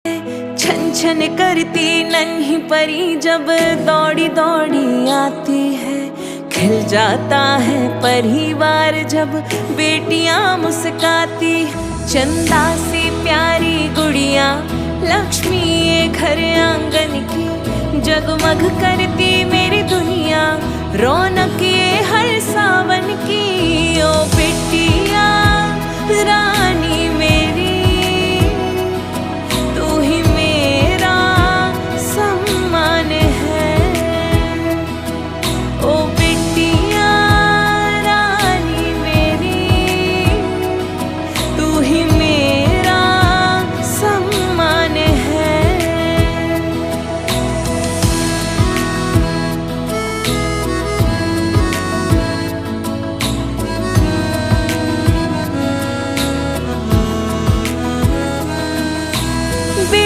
छन छन करती नन्ही परी जब दौड़ी दौड़ी आती है। खिल जाता है परिवार जब बेटियां मुस्काती। चंदा सी प्यारी गुड़िया लक्ष्मी ये घर आंगन की। जगमग करती मेरी दुनिया रौनक ये हर सावन की। ओ बेटिया रानी